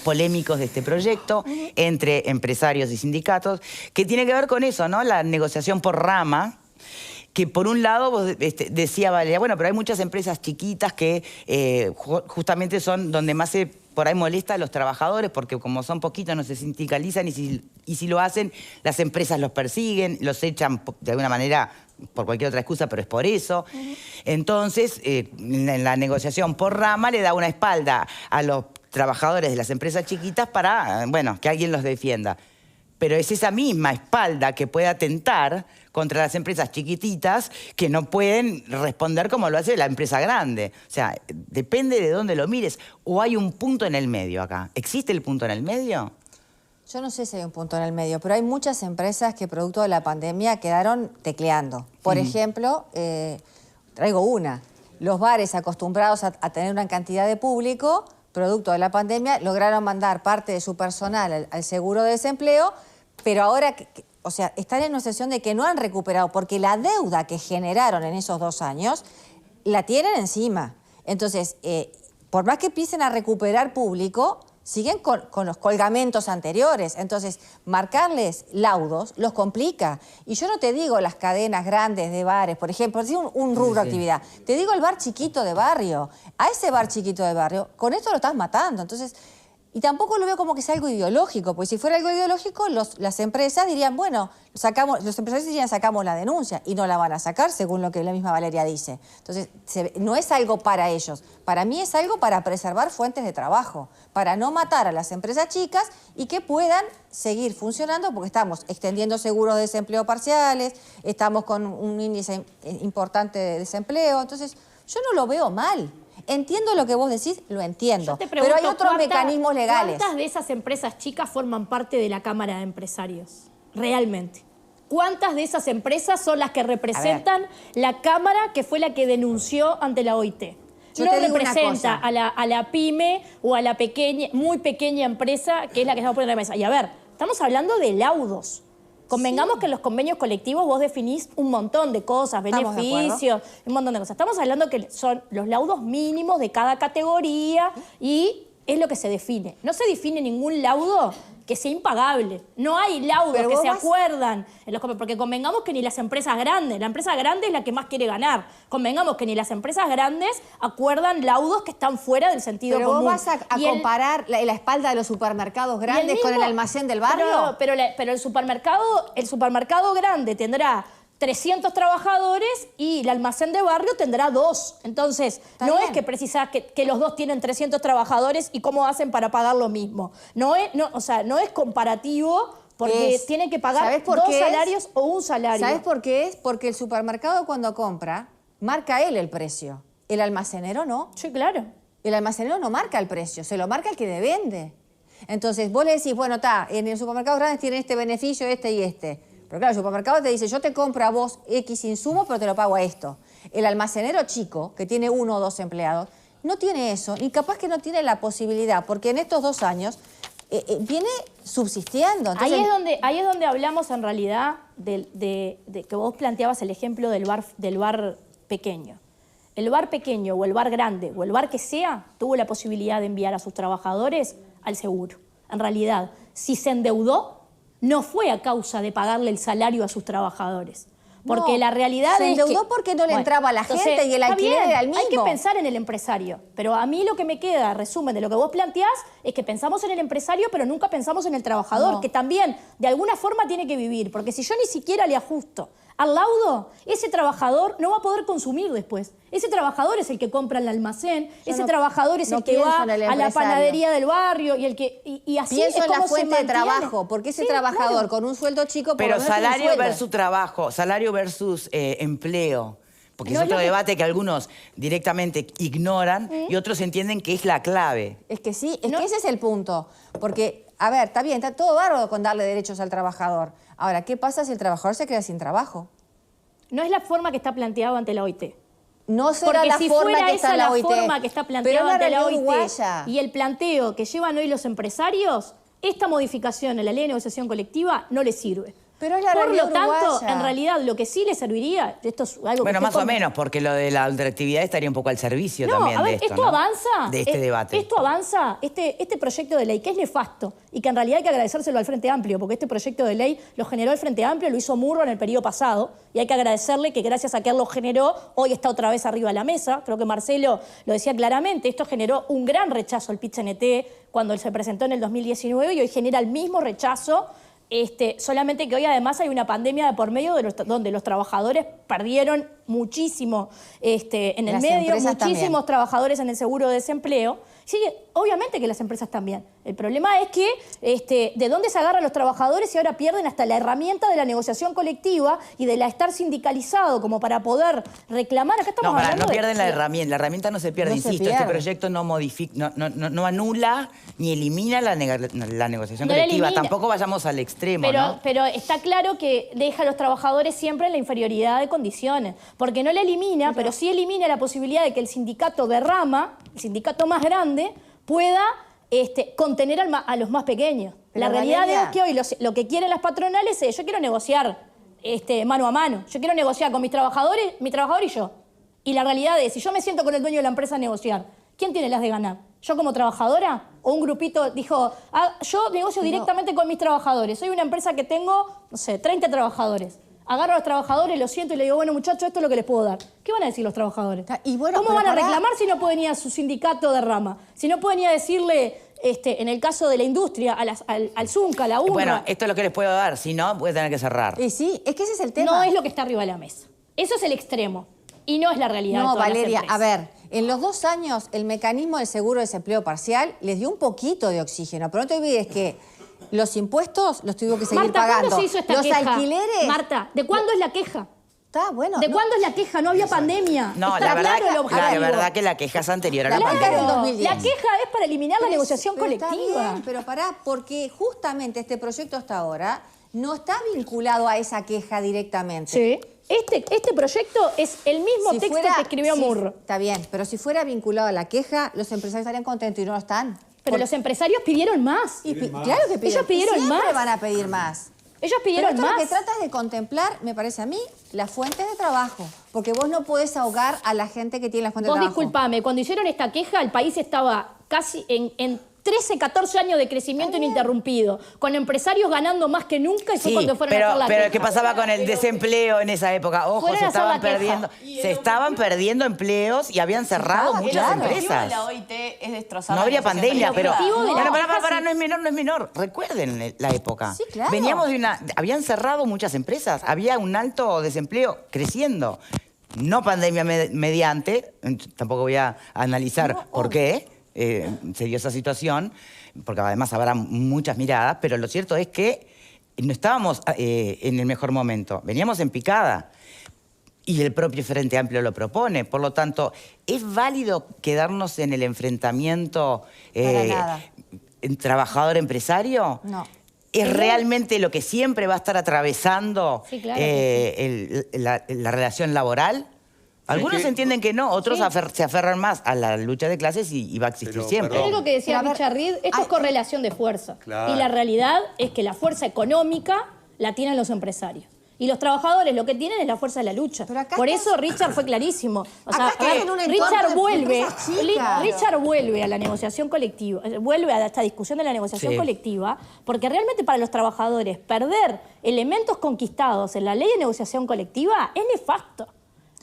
polémicos de este proyecto entre empresarios y sindicatos, que tiene que ver con eso, ¿no? La negociación por rama, que por un lado vos decía Valeria, bueno, pero hay muchas empresas chiquitas que justamente son donde más por ahí molesta a los trabajadores, porque como son poquitos no se sindicalizan y si lo hacen, las empresas los persiguen, los echan de alguna manera por cualquier otra excusa, pero es por eso. Entonces, en la negociación por rama le da una espalda a los trabajadores de las empresas chiquitas para, bueno, que alguien los defienda. Pero es esa misma espalda que puede atentar contra las empresas chiquititas que no pueden responder como lo hace la empresa grande. O sea, depende de dónde lo mires. ¿O hay un punto en el medio acá? ¿Existe el punto en el medio? Yo no sé si hay un punto en el medio, pero hay muchas empresas que producto de la pandemia quedaron tecleando. Por ejemplo, traigo una. Los bares acostumbrados a tener una cantidad de público, producto de la pandemia, lograron mandar parte de su personal al seguro de desempleo, pero ahora, o sea, están en una situación de que no han recuperado, porque la deuda que generaron en esos 2 años la tienen encima. Entonces, por más que empiecen a recuperar público, siguen con los colgamentos anteriores. Entonces, marcarles laudos los complica. Y yo no te digo las cadenas grandes de bares, por ejemplo, es un rubro de actividad. Te digo el bar chiquito de barrio. A ese bar chiquito de barrio, con esto lo estás matando. Entonces, y tampoco lo veo como que sea algo ideológico, porque si fuera algo ideológico, las empresas dirían, bueno, los empresarios dirían, sacamos la denuncia, y no la van a sacar, según lo que la misma Valeria dice. Entonces, no es algo para ellos. Para mí es algo para preservar fuentes de trabajo, para no matar a las empresas chicas y que puedan seguir funcionando, porque estamos extendiendo seguros de desempleo parciales, estamos con un índice importante de desempleo. Entonces, yo no lo veo mal. Entiendo lo que vos decís, lo entiendo. Yo te pregunto, pero hay otros mecanismos legales. ¿Cuántas de esas empresas chicas forman parte de la Cámara de Empresarios? Realmente. ¿Cuántas de esas empresas son las que representan la Cámara que fue la que denunció ante la OIT? Yo no te digo una representa cosa. a la pyme o a la pequeña, muy pequeña empresa que es la que estamos poniendo en la mesa. Y a ver, estamos hablando de laudos. Convengamos que en los convenios colectivos vos definís un montón de cosas, beneficios, un montón de cosas. Estamos hablando que son los laudos mínimos de cada categoría y es lo que se define. No se define ningún laudo que sea impagable. No hay laudos que se acuerdan, porque convengamos que ni las empresas grandes, la empresa grande es la que más quiere ganar, convengamos que ni las empresas grandes acuerdan laudos que están fuera del sentido común. Pero vos vas a comparar la espalda de los supermercados grandes con el almacén del barrio. Pero el supermercado grande tendrá 300 trabajadores y el almacén de barrio tendrá 2. Entonces, no es que precisás que los dos tienen 300 trabajadores y cómo hacen para pagar lo mismo. O sea, no es comparativo porque tienen que pagar 2 salarios o un salario. ¿Sabes por qué es? Porque el supermercado cuando compra, marca él el precio. El almacenero no. Sí, claro. El almacenero no marca el precio, se lo marca el que le vende. Entonces, vos le decís, bueno, en el supermercado grande tienen este beneficio, este y este. Pero claro, el supermercado te dice, yo te compro a vos X insumos, pero te lo pago a esto. El almacenero chico, que tiene 1 o 2 empleados, no tiene eso, y capaz que no tiene la posibilidad, porque en estos 2 años viene subsistiendo. Entonces, ahí es donde hablamos en realidad de que vos planteabas el ejemplo del bar pequeño. El bar pequeño o el bar grande o el bar que sea tuvo la posibilidad de enviar a sus trabajadores al seguro. En realidad, si se endeudó, no fue a causa de pagarle el salario a sus trabajadores. Porque la realidad es que... Se endeudó porque no le entraba a la gente y el alquiler era el mismo. Hay que pensar en el empresario. Pero a mí lo que me queda, resumen de lo que vos planteás, es que pensamos en el empresario, pero nunca pensamos en el trabajador, que también, de alguna forma, tiene que vivir. Porque si yo ni siquiera le ajusto al laudo, ese trabajador no va a poder consumir después. Ese trabajador es el que compra el almacén, ese trabajador es el que va a la panadería del barrio y así pienso es en la como fuente se de trabajo, porque ese trabajador con un sueldo chico... Pero salario versus trabajo, salario versus empleo. Porque es otro debate que algunos directamente ignoran y otros entienden que es la clave. Es que sí, es que ese es el punto. Porque, a ver, está bien, está todo bárbaro con darle derechos al trabajador. Ahora, ¿qué pasa si el trabajador se queda sin trabajo? No es la forma que está planteado ante la OIT. No será la forma que está en la OIT. Porque si fuera esa la forma que está planteada ante la OIT y el planteo que llevan hoy los empresarios, esta modificación en la ley de negociación colectiva no les sirve. Pero es la Por realidad lo tanto, uruguaya. en realidad, lo que sí le serviría, esto es algo Bueno, que más o menos, porque lo de la ultraactividad estaría un poco al servicio No, también a ver, de esto, esto ¿no? avanza. De este debate. Esto avanza, este proyecto de ley, que es nefasto, y que en realidad hay que agradecérselo al Frente Amplio, porque este proyecto de ley lo generó el Frente Amplio, lo hizo Murro en el periodo pasado, y hay que agradecerle que gracias a que él lo generó, hoy está otra vez arriba de la mesa. Creo que Marcelo lo decía claramente, esto generó un gran rechazo al PIT-CNT cuando se presentó en el 2019, y hoy genera el mismo rechazo. Solamente que hoy además hay una pandemia de por medio donde los trabajadores perdieron muchísimo en el Las medio, empresas muchísimos también. trabajadores en el seguro de desempleo. Sí, obviamente que las empresas también. El problema es que de dónde se agarran los trabajadores y ahora pierden hasta la herramienta de la negociación colectiva y de la estar sindicalizado como para poder reclamar. Acá estamos hablando No de- pierden la herramienta no se pierde, No se insisto, pierde. este proyecto no modifica, no anula ni elimina la negociación No la colectiva, elimina. tampoco vayamos al extremo, ¿no? Pero está claro que deja a los trabajadores siempre en la inferioridad de condiciones, porque no la elimina, pero sí elimina la posibilidad de que el sindicato de rama, el sindicato más grande, pueda contener a los más pequeños. Pero, La realidad Valeria, es que hoy lo que quieren las patronales es, yo quiero negociar mano a mano, yo quiero negociar con mi trabajador y yo. Y la realidad es, si yo me siento con el dueño de la empresa a negociar, ¿quién tiene las de ganar? ¿Yo como trabajadora? ¿O un grupito dijo, yo negocio directamente con mis trabajadores? Soy una empresa que tengo, no sé, 30 trabajadores. Agarro a los trabajadores, los siento y le digo, bueno, muchachos, esto es lo que les puedo dar. ¿Qué van a decir los trabajadores? Y bueno, ¿Cómo pero van a pará. reclamar si no pueden ir a su sindicato de rama? Si no pueden ir a decirle, en el caso de la industria, al Zunca, a la UNRWA? Bueno, esto es lo que les puedo dar, si no, voy a tener que cerrar. Y sí, es que ese es el tema. No es lo que está arriba de la mesa. Eso es el extremo. Y no es la realidad de No, todas las Valeria, empresas. a ver, en los 2 años el mecanismo del seguro de desempleo parcial les dio un poquito de oxígeno, pero no te olvides que los impuestos los tuvo que seguir Marta, pagando. ¿cuándo se hizo esta los queja? alquileres. Marta, ¿de cuándo es la queja? Está bueno. ¿De no. cuándo es la queja? No había pandemia. No, Está la verdad, claro el objetivo. la verdad que la queja es anterior a la La pandemia. queja es del 2010. La queja es para eliminar la negociación Pero está colectiva. bien, pero pará, porque justamente este proyecto hasta ahora no está vinculado a esa queja directamente. Sí. Este proyecto es el mismo texto que escribió Murro. Está bien, pero si fuera vinculado a la queja, los empresarios estarían contentos y no lo están. Pero los empresarios pidieron más. Claro que piden. Ellos pidieron Siempre más. van a pedir más. Ellos Pero pidieron esto más. lo que trata es de contemplar, me parece a mí, las fuentes de trabajo. Porque vos no podés ahogar a la gente que tiene las fuentes Vos de trabajo. disculpame, cuando hicieron esta queja, el país estaba casi en 13, 14 años de crecimiento ininterrumpido, con empresarios ganando más que nunca y fue Sí, cuando fueron a hacer la pero queja. ¿qué pasaba con el desempleo en esa época? Ojo, Fueron a hacer la queja. se estaban perdiendo empleos y habían cerrado muchas claro. El objetivo empresas. de la OIT es destrozar No la habría negociación pandemia, pero... colectiva. objetivo de la Bueno, queja, pará, sí. no es menor. Recuerden la época. Sí, claro. Veníamos de una... Habían cerrado muchas empresas, había un alto desempleo creciendo. No pandemia mediante, tampoco voy a analizar por qué se dio esa situación, porque además habrá muchas miradas, pero lo cierto es que no estábamos en el mejor momento, veníamos en picada. Y el propio Frente Amplio lo propone. Por lo tanto, ¿es válido quedarnos en el enfrentamiento Para nada. trabajador-empresario? No. ¿Es realmente lo que siempre va a estar atravesando Sí, claro la relación laboral? Algunos entienden que no, otros se aferran más a la lucha de clases y va a existir Pero, siempre. Es algo que decía Pero a ver, Richard Reed, esto es correlación de fuerza. Claro. Y la realidad es que la fuerza económica la tienen los empresarios. Y los trabajadores lo que tienen es la fuerza de la lucha. Pero acá Por estás- eso Richard fue clarísimo. O sea, Acá a ver, estás en un entorno Richard de vuelve, empresas chicas. Richard vuelve a la negociación colectiva, vuelve a esta discusión de la negociación Sí. colectiva, porque realmente para los trabajadores perder elementos conquistados en la ley de negociación colectiva es nefasto.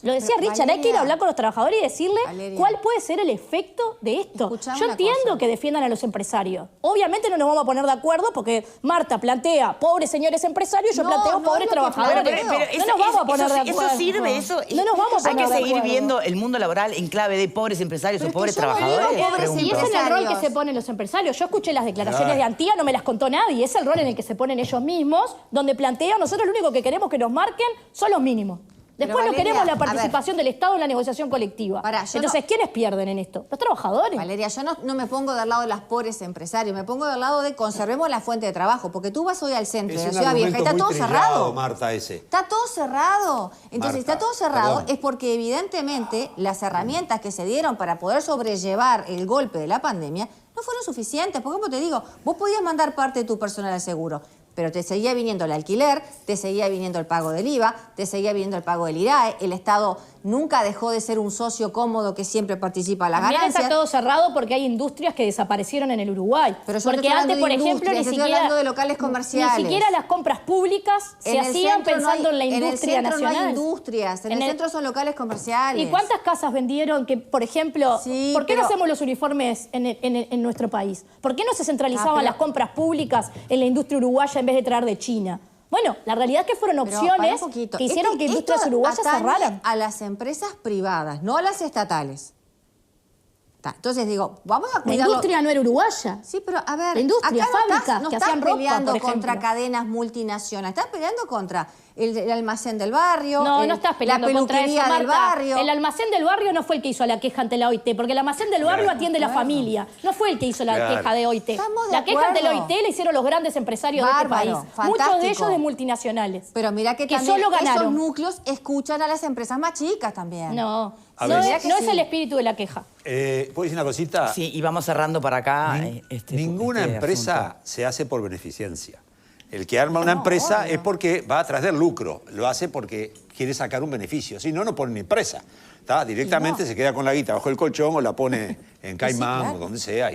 Lo decía Pero, Richard, hay que ir Valeria, a hablar con los trabajadores y decirle Valeria. cuál puede ser el efecto de esto. Escuchame Yo una entiendo cosa. que defiendan a los empresarios. Obviamente no nos vamos a poner de acuerdo porque Marta plantea pobres señores empresarios, yo No, planteo no pobres es lo que trabajadores. planteo. no nos vamos a poner de eso acuerdo. sirve, eso... No nos vamos a Hay poner que de seguir acuerdo. viendo el mundo laboral en clave de pobres empresarios Pero o es que pobres yo no digo trabajadores. pobres pregunto. Y ese es el rol que empresarios. se ponen los empresarios. Yo escuché las declaraciones de Antía, no me las contó nadie. Es el rol en el que se ponen ellos mismos, donde plantean, nosotros lo único que queremos que nos marquen son los mínimos. Después no Valeria, queremos la a ver. participación del Estado en la negociación colectiva. Pará, yo Entonces, no- ¿quiénes pierden en esto? Los trabajadores. Valeria, yo no me pongo del lado de las pobres empresarios, me pongo del lado de conservemos la fuente de trabajo, porque tú vas hoy al centro de Es la un Ciudad Vieja y argumento está muy todo trillado, cerrado. Marta, ese. Está todo cerrado. Entonces, Marta, está todo cerrado perdón. es porque evidentemente las herramientas que se dieron para poder sobrellevar el golpe de la pandemia no fueron suficientes. Por ejemplo, te digo, vos podías mandar parte de tu personal al seguro, pero te seguía viniendo el alquiler, te seguía viniendo el pago del IVA, te seguía viniendo el pago del IRAE. El Estado nunca dejó de ser un socio cómodo que siempre participa en las También ganancias. está todo cerrado porque hay industrias que desaparecieron en el Uruguay. Pero yo porque no estoy antes, por hablando de ejemplo, industrias, estoy hablando de locales comerciales. Ni siquiera las compras públicas se hacían pensando en la industria nacional. En el centro no hay industrias, en el centro son locales comerciales. ¿Y cuántas casas vendieron que, por ejemplo, Sí, ¿por qué no pero- hacemos los uniformes en nuestro país? ¿Por qué no se centralizaban pero- las compras públicas en la industria uruguaya en vez de traer de China? Bueno, la realidad es que fueron Pero, opciones para un poquito. que hicieron que industrias esto uruguayas atañe cerraran. a las empresas privadas, no a las estatales. Entonces digo, vamos a La cuidarlo. industria no era uruguaya. Sí, pero a ver, La industria, acá no fábricas no que estás hacían ropa, peleando por contra ejemplo. cadenas multinacionales, estás peleando contra el almacén del barrio, No, no estás peleando la contra eso, peluquería del Marta. barrio. El almacén del barrio no fue el que hizo la queja ante la OIT, porque el almacén del barrio atiende la familia. No fue el que hizo la Claro. queja de OIT. Estamos de La queja ante la acuerdo. OIT la hicieron los grandes empresarios Bárbaro, de este país. Muchos de fantástico. ellos de multinacionales. Pero mira que que también solo esos ganaron. núcleos escuchan a las empresas más chicas también. No, A no, ver. es, no es el espíritu de la queja. ¿Puedo decir una cosita? Sí, y vamos cerrando para acá. Ninguna este empresa asunto. se hace por beneficencia. El que arma una empresa es porque va atrás del lucro. Lo hace porque quiere sacar un beneficio. Si no, no pone ni empresa. ¿Tá? Directamente se queda con la guita bajo el colchón o la pone en Caimán claro. o donde sea.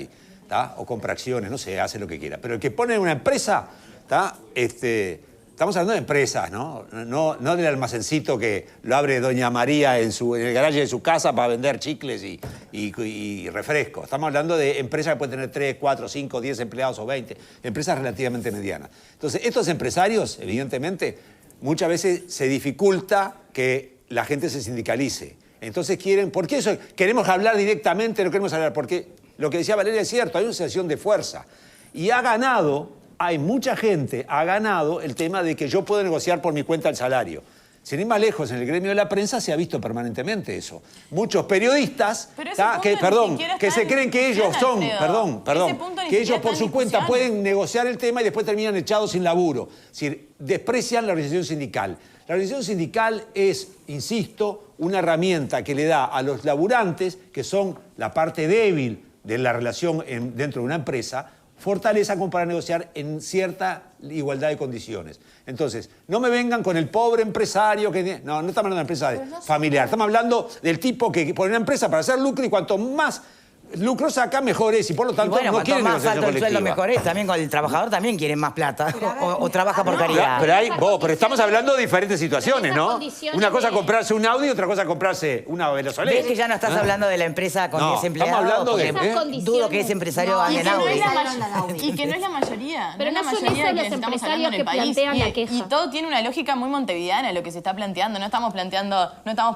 ¿Tá? O compra acciones, no sé, hace lo que quiera. Pero el que pone una empresa, ¿tá? Estamos hablando de empresas, ¿no? No del almacencito que lo abre doña María en el garaje de su casa para vender chicles y refrescos. Estamos hablando de empresas que pueden tener 3, 4, 5, 10 empleados o 20. Empresas relativamente medianas. Entonces, estos empresarios, evidentemente, muchas veces se dificulta que la gente se sindicalice. Entonces quieren... ¿Por qué eso? Queremos hablar directamente, no queremos hablar. Porque lo que decía Valeria es cierto, hay una sensación de fuerza. Y ha ganado... Hay mucha gente, ha ganado el tema de que yo puedo negociar por mi cuenta el salario. Sin ir más lejos, en el gremio de la prensa se ha visto permanentemente eso. Muchos periodistas Pero ese punto que, ni perdón, siquiera que está se en creen que ellos discusión, son, Alfredo. perdón, Ese punto ni que ellos siquiera por está en su cuenta discusión. pueden negociar el tema y después terminan echados sin laburo. Es decir, desprecian la organización sindical. La organización sindical es, insisto, una herramienta que le da a los laburantes, que son la parte débil de la relación dentro de una empresa, fortaleza como para negociar en cierta igualdad de condiciones. Entonces, no me vengan con el pobre empresario que... No, no estamos hablando de una empresa familiar. Estamos hablando del tipo que pone una empresa para hacer lucro y cuanto más lucro saca, mejor es. Y por lo Y tanto, bueno, no cuanto quieren más negociación alto el sueldo, colectiva. mejor es. También con el trabajador también quiere más plata. O trabaja por caridad. Pero estamos hablando de diferentes situaciones, esas ¿no? condiciones Una cosa de- comprarse un Audi y otra cosa comprarse una Venezuela. ¿Ves que ya no estás hablando de la empresa con No, 10 empleados? estamos hablando de- Porque Esas condiciones. dudo que ese empresario No, ande Y en que, no Audi. es Audi. y que no es la mayoría. Pero no es no la son mayoría esos de los quienes estamos empresarios hablando en que el país. plantean Y- la queja. Y todo tiene una lógica muy montevideana lo que se está planteando. No estamos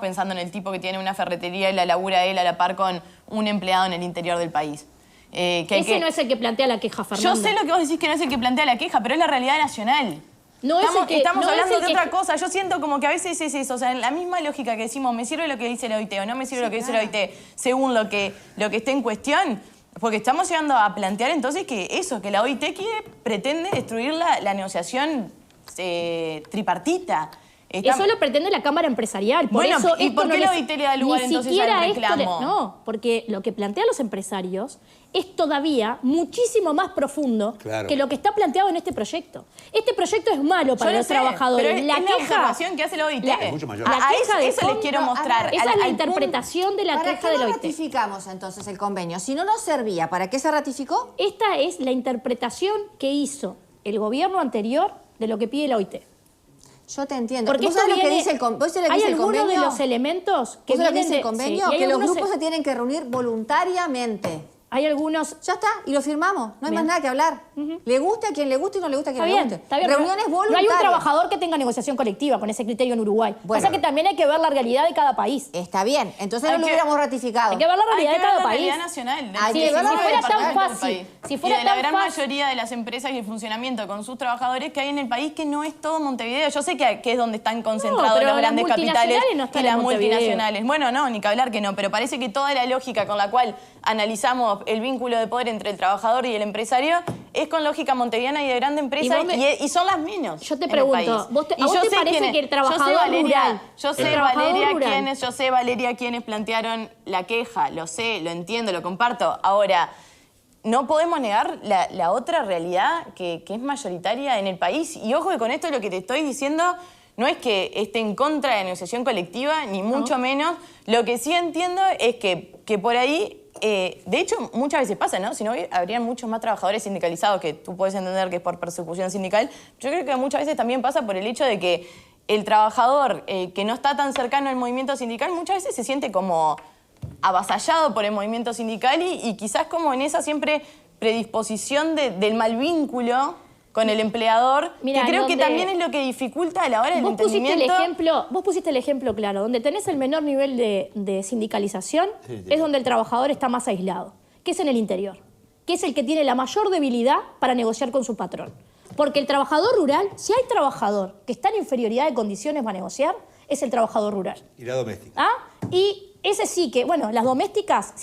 pensando en el tipo que tiene una ferretería y la labura él a la par con un empleado en el interior del país. Ese no es el que plantea la queja, Yo Fernanda. sé lo que vos decís que no es el que plantea la queja, pero es la realidad nacional. No es el que- estamos no es hablando el de que- otra cosa. Yo siento como que a veces es eso. O sea, en la misma lógica que decimos, me sirve lo que dice la OIT o no me sirve lo que dice la OIT, según lo que esté en cuestión. Porque estamos llegando a plantear entonces que la OIT pretende destruir la negociación tripartita. Eso lo pretende la Cámara Empresarial. Por Bueno, eso ¿y esto por qué no la les- OIT le da lugar ni entonces siquiera al esto reclamo? No, porque lo que plantean los empresarios es todavía muchísimo más profundo Claro. que lo que está planteado en este proyecto. Este proyecto es malo para Yo lo los sé, trabajadores. pero es la observación que hace la OIT. Es mucho mayor. la A queja de eso les fondo- quiero a ver, mostrar. Esa es la al interpretación de la ¿Para queja qué de la no OIT. ratificamos entonces el convenio? Si no nos servía, ¿para qué se ratificó? Esta es la interpretación que hizo el gobierno anterior de lo que pide la OIT. Yo te entiendo. Porque ¿Vos esto sabés lo que viene- dice el convenio? hay algunos de los elementos que ¿Vos sabés lo que vienen dice de... el convenio? sí, y hay que los algunos- grupos se tienen que reunir voluntariamente. Hay algunos... Ya está, y lo firmamos. No hay más Bien. nada que hablar. Le gusta a quien le guste y no le gusta a quien Está le bien, guste. está bien. Reuniones No voluntarias. hay un trabajador que tenga negociación colectiva con ese criterio en Uruguay. Bueno. Pasa que también hay que ver la realidad de cada país. Está bien, entonces Hay no lo que- hubiéramos ratificado. Hay que ver la Hay realidad que de ver cada la país. realidad nacional. Hay que Sí, ver la sí, realidad sí, tan del fácil, país. si fuera y de la tan gran fácil. mayoría de las empresas y el funcionamiento con sus trabajadores que hay en el país, que no es todo Montevideo. Yo sé que es donde están concentrados pero los las grandes capitales multinacionales no están y las en Montevideo. multinacionales. Bueno, no, ni que hablar que no, pero parece que toda la lógica con la cual analizamos el vínculo de poder entre el trabajador y el empresario es con lógica montevideana y de grande empresa Y vos me- y son las menos. Yo te en el pregunto, país. ¿vos te- Y a vos yo te sé parece quiénes- que el trabajador rural, yo el sé trabajador Valeria rural- yo sé, Valeria, quienes plantearon la queja, lo sé, lo entiendo, lo comparto. Ahora, no podemos negar la otra realidad que es mayoritaria en el país. Y ojo que con esto lo que te estoy diciendo no es que esté en contra de la negociación colectiva, ni mucho menos. Lo que sí entiendo es que por ahí, de hecho, muchas veces pasa, ¿no? Si no, habrían muchos más trabajadores sindicalizados, que tú puedes entender que es por persecución sindical. Yo creo que muchas veces también pasa por el hecho de que el trabajador que no está tan cercano al movimiento sindical muchas veces se siente como avasallado por el movimiento sindical y quizás como en esa siempre predisposición del mal vínculo con el empleador, Mirá, que creo que donde- también es lo que dificulta a la hora del Vos pusiste entendimiento. el ejemplo claro, donde tenés el menor nivel de sindicalización, es donde el trabajador está más aislado, que es en el interior, que es el que tiene la mayor debilidad para negociar con su patrón. Porque el trabajador rural, si hay trabajador que está en inferioridad de condiciones para negociar, es el trabajador rural. Y la doméstica. ¿Ah? Y ese sí que, bueno, las domésticas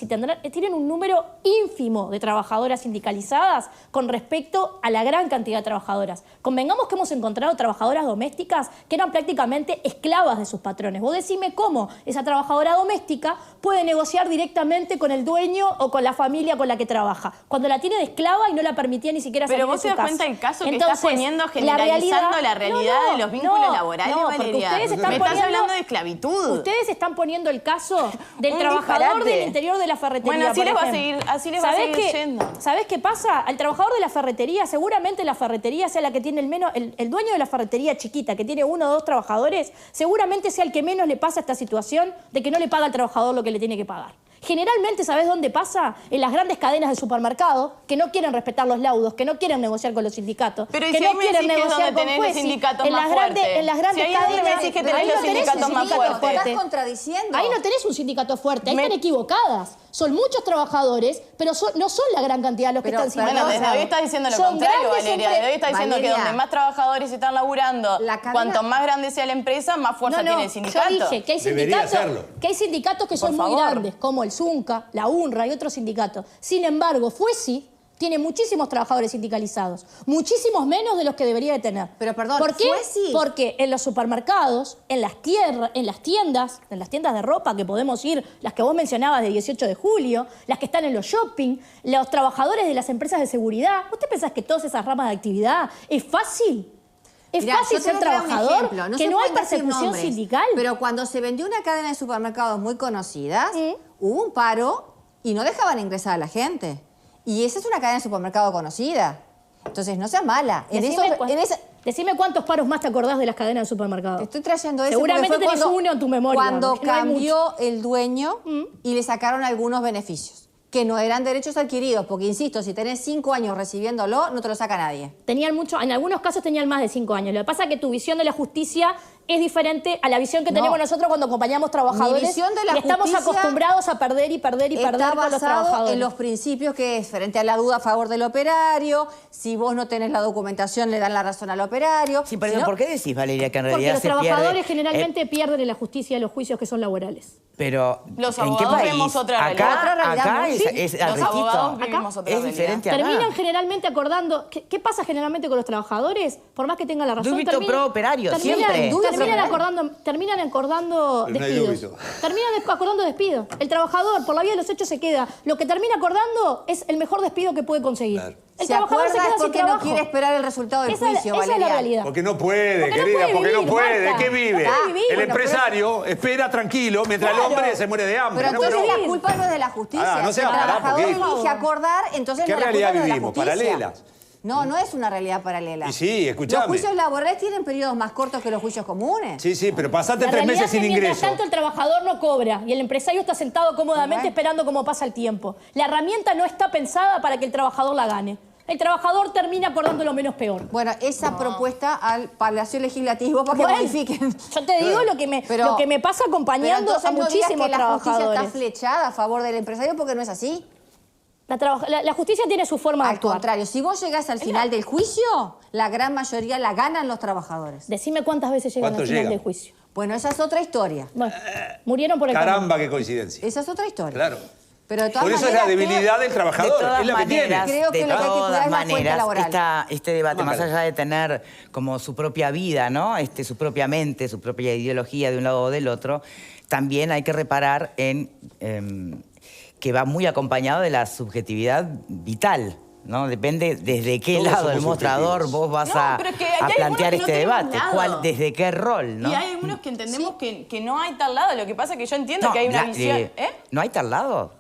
tienen un número ínfimo de trabajadoras sindicalizadas con respecto a la gran cantidad de trabajadoras. Convengamos que hemos encontrado trabajadoras domésticas que eran prácticamente esclavas de sus patrones. Vos decime cómo esa trabajadora doméstica puede negociar directamente con el dueño o con la familia con la que trabaja, cuando la tiene de esclava y no la permitía ni siquiera salir Pero de vos su te das casa. cuenta del caso que Entonces, estás poniendo, generalizando la realidad de los vínculos laborales, no, porque Valeria. ustedes están Me estás poniendo- hablando de esclavitud. Ustedes están poniendo el caso del Un trabajador disparate. del interior de la ferretería. Bueno, así por les va a ejemplo. seguir- así les va a ¿Sabés seguir qué- yendo. ¿Sabés qué pasa? Al trabajador de la ferretería, seguramente la ferretería sea la que tiene el menos, el dueño de la ferretería chiquita, que tiene 1 o 2 trabajadores, seguramente sea el que menos le pasa esta situación de que no le paga al trabajador lo que le tiene que pagar. Generalmente, ¿sabés dónde pasa? En las grandes cadenas de supermercado, que no quieren respetar los laudos, que no quieren negociar con los sindicatos, Pero ¿y que si no ahí me quieren decís que es negociar donde con tenés los Fuesi, sindicatos en más las grandes, fuertes? en las grandes Si ahí es donde me cadenas. decís que Pero tenés ahí los no tenés un sindicatos más sindicato fuertes. fuerte. Estás contradiciendo. Ahí no tenés un sindicato fuerte, ahí Me- están equivocadas. Son muchos trabajadores, pero no son la gran cantidad los que Pero, están perdón, Bueno, sindicalizados. desde hoy estás diciendo lo Son contrario, grandes Valeria. Desde hoy estás diciendo que Valeria, donde más trabajadores están laburando, la cadena- cuanto más grande sea la empresa, más fuerza tiene el sindicato. Yo dije que hay Debería sindicatos hacerlo. que son Por muy favor. grandes, como el Zunca, la UNRWA y otros sindicatos. Sin embargo, Fuesi tiene muchísimos trabajadores sindicalizados, muchísimos menos de los que debería de tener. Pero, perdón, ¿por qué? Fuesi- Porque en los supermercados, en las tiendas de ropa que podemos ir, las que vos mencionabas de 18 de julio, las que están en los shopping, los trabajadores de las empresas de seguridad, ¿usted pensás que todas esas ramas de actividad es fácil? ¿Es Mirá, fácil yo te ser voy a dar un trabajador? ejemplo. ¿Que se no hay pueden decir persecución nombres, sindical? Pero cuando se vendió una cadena de supermercados muy conocidas, hubo un paro y no dejaban ingresar a la gente. Y esa es una cadena de supermercado conocida. Entonces, no seas mala. Decime cuántos paros más te acordás de las cadenas de supermercados. Te estoy trayendo eso. Seguramente porque fue tenés uno en tu memoria, Cuando porque no hay cambió el dueño y le sacaron algunos beneficios, que no eran derechos adquiridos, porque insisto, si tenés 5 años recibiéndolo, no te lo saca nadie. Tenían mucho, en algunos casos tenían más de 5 años. Lo que pasa es que tu visión de la justicia es diferente a la visión que No. tenemos nosotros cuando acompañamos trabajadores. Mi visión de la y estamos justicia acostumbrados a perder y perder y perder Está con los basado trabajadores. en los principios que es frente a la duda a favor del operario, si vos no tenés la documentación le dan la razón al operario. Sí, pero Si no- ¿por qué decís, Valeria, que en Porque realidad los se pierde? trabajadores generalmente pierden en la justicia los juicios que son laborales. Pero, Los ¿en qué abogados país? vemos otra Acá, realidad. Otra realidad, acá ¿no? es, Sí. es Los arrechito. abogados vivimos otra Es realidad. diferente acá. Terminan generalmente acordando... ¿Qué pasa generalmente con los trabajadores? Por más que tengan la razón... Dubito pro operario, siempre. Terminan acordando Pero no hay despidos. dubito. Terminan acordando despidos. El trabajador, por la vía de los hechos, se queda. Lo que termina acordando es el mejor despido que puede conseguir. Claro. El se trabajador acuerda se queda es sin porque no trabajo. quiere esperar el resultado del Esa es juicio, la Valeria. realidad. Porque no puede, Porque no querida, puede porque no vivir, puede. Marta. ¿De qué vive? No puede vivir. El Bueno, empresario espera tranquilo mientras Claro. el hombre se muere de hambre. Pero ¿no? entonces Pero- la culpa no es de la justicia. Ah, no si sea el pará, trabajador porque- elige acordar, entonces ¿Qué no, la culpa realidad no es de la vivimos? justicia. ¿Paralelas? No, no es una realidad paralela. Y sí, escuchame. Los juicios laborales tienen periodos más cortos que los juicios comunes. Sí, sí, pero pasaste La 3 realidad meses es que sin mientras ingreso. tanto el trabajador no cobra y el empresario está sentado cómodamente Ajá. esperando cómo pasa el tiempo. La herramienta no está pensada para que el trabajador la gane. El trabajador termina acordando lo menos peor. Bueno, esa propuesta al Palacio Legislativo para que Bueno, modifiquen. yo te digo lo que me pasa Pero acompañando entonces a no digas muchísimos que la justicia está trabajadores. flechada a favor del empresario porque no es así. La justicia tiene su forma de Al actuar. contrario, si vos llegás al final del juicio, la gran mayoría la ganan los trabajadores. Decime cuántas veces llegan al ¿Cuánto final llegan? del juicio. Bueno, esa es otra historia. Bueno, murieron por el camino. Caramba, qué coincidencia. Esa es otra historia. Claro. Pero de todas Por eso es maneras, la debilidad del De trabajador, todas es la que tiene. maneras, Creo que de lo que hay que cuidar todas es la fuente maneras, laboral. este debate, más Claro. allá de tener como su propia vida, ¿no? Su propia mente, su propia ideología de un lado o del otro, también hay que reparar en que va muy acompañado de la subjetividad vital, ¿no? Depende desde qué Todos lado del somos mostrador subjetivos. vos vas No, a, pero es que a hay plantear algunos que este no tenemos debate. lado. ¿Desde qué rol, no? Y hay algunos que entendemos que no hay tal lado. Lo que pasa es que yo entiento No, que hay una la- visión. ¿No hay tal lado?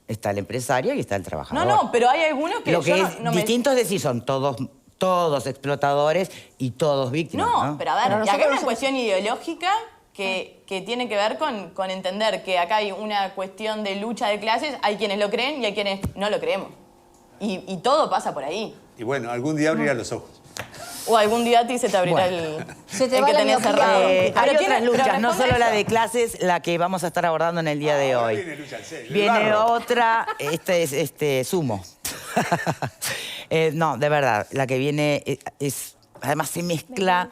Está el empresario y está el trabajador. No, pero hay algunos que Lo que yo es no me... distinto es decir, son todos explotadores y todos víctimas, ¿no? No, pero a ver, Pero y acá hay nosotros una somos- cuestión ideológica que tiene que ver con entender que acá hay una cuestión de lucha de clases, hay quienes lo creen y hay quienes no lo creemos. Y todo pasa por ahí. Y bueno, algún día abrirá los ojos. O algún día a ti se te abrirá Bueno. Se te el va que la tenés miopía. cerrado. Hay Pero otras tiene- luchas, pero no responde solo la eso. de clases, la que vamos a estar abordando en el día de Ahora hoy. viene lucha, el Viene barro. otra, este sumo. No, de verdad, la que viene además se mezcla